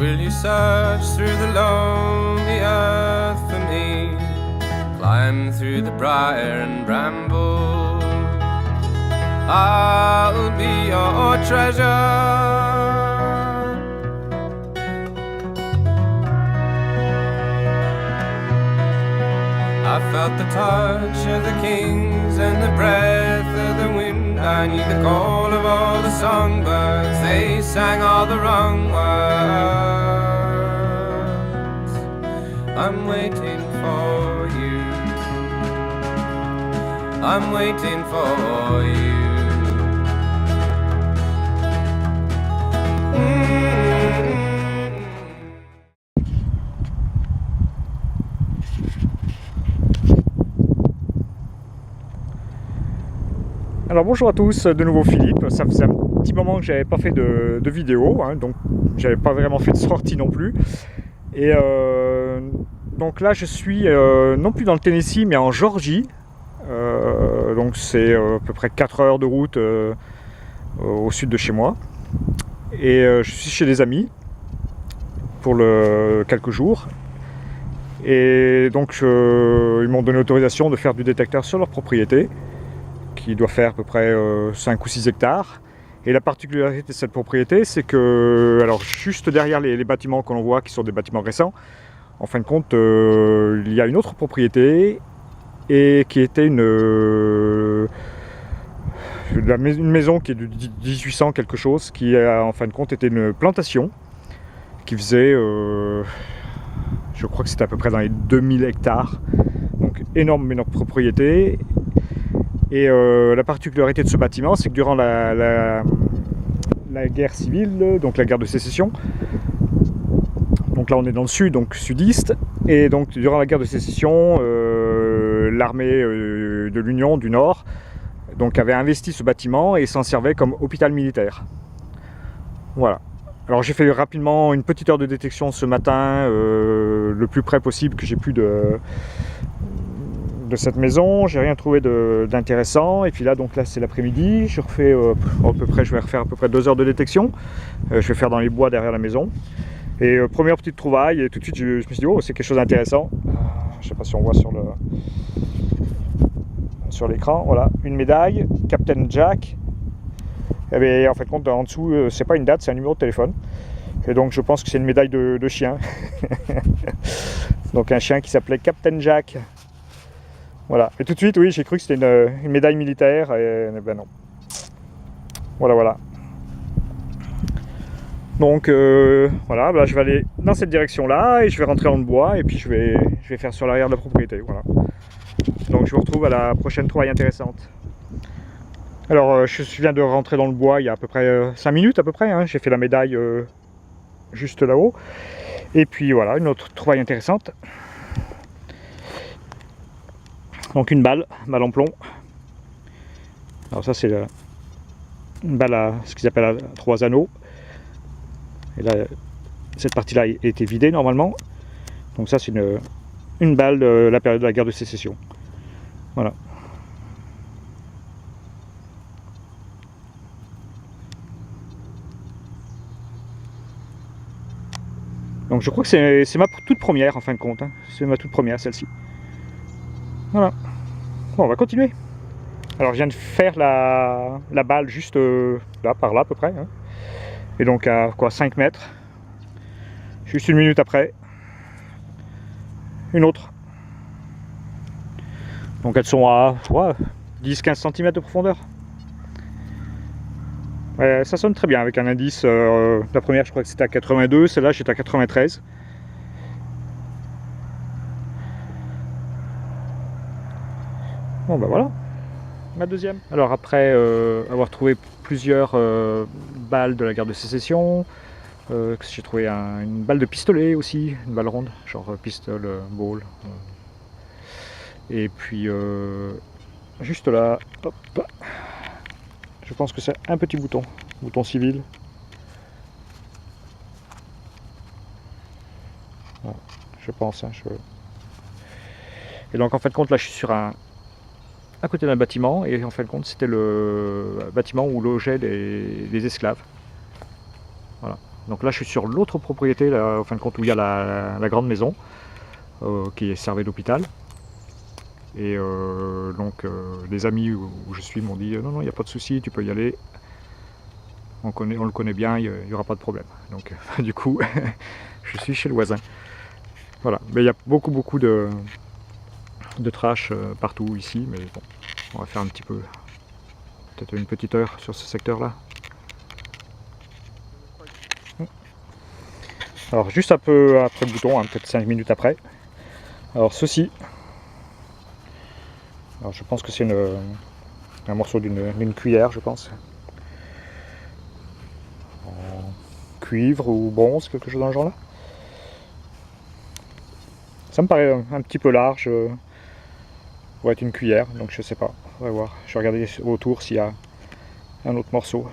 Will you search through the lonely earth for me? Climb through the briar and bramble. I'll be your treasure. I felt the touch of the kings and the breath of the wind. I knew the call of all the songbirds. They sang all the wrong words. I'm waiting for you. I'm waiting for you. Alors bonjour à tous, de nouveau Philippe. Ça faisait un petit moment que j'avais pas fait de vidéo, hein, donc j'avais pas vraiment fait de sortie non plus. Et donc là je suis non plus dans le Tennessee mais en Georgie. Donc c'est à peu près 4 heures de route au sud de chez moi. Et je suis chez des amis pour quelques jours. Et donc ils m'ont donné l'autorisation de faire du détecteur sur leur propriété, qui doit faire à peu près 5 ou 6 hectares. Et la particularité de cette propriété, c'est que, alors juste derrière les bâtiments que l'on voit, qui sont des bâtiments récents, en fin de compte, il y a une autre propriété, et qui était une maison qui est de 1800 quelque chose, qui a en fin de compte été une plantation, qui faisait, je crois que c'était à peu près dans les 2000 hectares, donc énorme propriété. Et la particularité de ce bâtiment, c'est que durant la guerre civile, donc la guerre de sécession, donc là on est dans le sud, donc sudiste, et donc durant la guerre de sécession, l'armée de l'Union du Nord donc, avait investi ce bâtiment et s'en servait comme hôpital militaire. Voilà. Alors j'ai fait rapidement une petite heure de détection ce matin, le plus près possible que j'ai pu de cette maison. J'ai rien trouvé d'intéressant. Et puis là, donc là c'est l'après-midi. Je refais je vais refaire à peu près 2 heures de détection. Je vais faire dans les bois derrière la maison. Et première petite trouvaille, et tout de suite je me suis dit oh, c'est quelque chose d'intéressant. Je sais pas si on voit sur l'écran. Voilà, une médaille Captain Jack. Et bien, en fait compte en dessous c'est pas une date, c'est un numéro de téléphone. Et donc je pense que c'est une médaille de chien. Donc un chien qui s'appelait Captain Jack. Voilà, et tout de suite, oui, j'ai cru que c'était une médaille militaire, et ben non. Voilà. Donc, voilà, bah, je vais aller dans cette direction-là, et je vais rentrer dans le bois, et puis je vais faire sur l'arrière de la propriété, voilà. Donc, je vous retrouve à la prochaine trouvaille intéressante. Alors, je viens de rentrer dans le bois il y a à peu près 5 minutes, à peu près, hein. J'ai fait la médaille juste là-haut. Et puis, voilà, une autre trouvaille intéressante. Donc une balle en plomb. Alors ça c'est une balle à ce qu'ils appellent à 3 anneaux. Et là, cette partie-là a été vidée normalement. Donc ça c'est une balle de la période de la guerre de sécession. Voilà. Donc je crois que c'est ma toute première en fin de compte. Hein. C'est ma toute première celle-ci. Voilà. Bon, on va continuer. Alors je viens de faire la balle juste là, par là à peu près. Hein. Et donc à quoi, 5 mètres. Juste 1 minute après. Une autre. Donc elles sont à 10-15 cm de profondeur. Ouais, ça sonne très bien avec un indice. La première je crois que c'était à 82, celle-là j'étais à 93. Bon ben voilà, ma deuxième. Alors après avoir trouvé plusieurs balles de la guerre de sécession, j'ai trouvé une balle de pistolet aussi, une balle ronde, genre pistol, ball. Et puis juste là, hop, je pense que c'est un petit bouton civil. Voilà, je pense. Hein, Et donc en fin de compte là je suis à côté d'un bâtiment, et en fin de compte c'était le bâtiment où logeaient les esclaves. Voilà. Donc là je suis sur l'autre propriété, là, en fin de compte, où il y a la grande maison qui servait d'hôpital. Et donc les amis où je suis m'ont dit non, il n'y a pas de souci, tu peux y aller. On le connaît bien, il n'y aura pas de problème. Donc du coup, je suis chez le voisin. Voilà, mais il y a beaucoup de trash partout ici, mais bon, on va faire un petit peu, peut-être une petite heure sur ce secteur-là. Alors juste un peu après le bouton, hein, peut-être 5 minutes après. Alors ceci, alors je pense que c'est un morceau d'une cuillère, je pense. En cuivre ou bronze, quelque chose dans le genre là. Ça me paraît un petit peu large pour être une cuillère, donc je sais pas, on va voir. Je vais regarder autour s'il y a un autre morceau.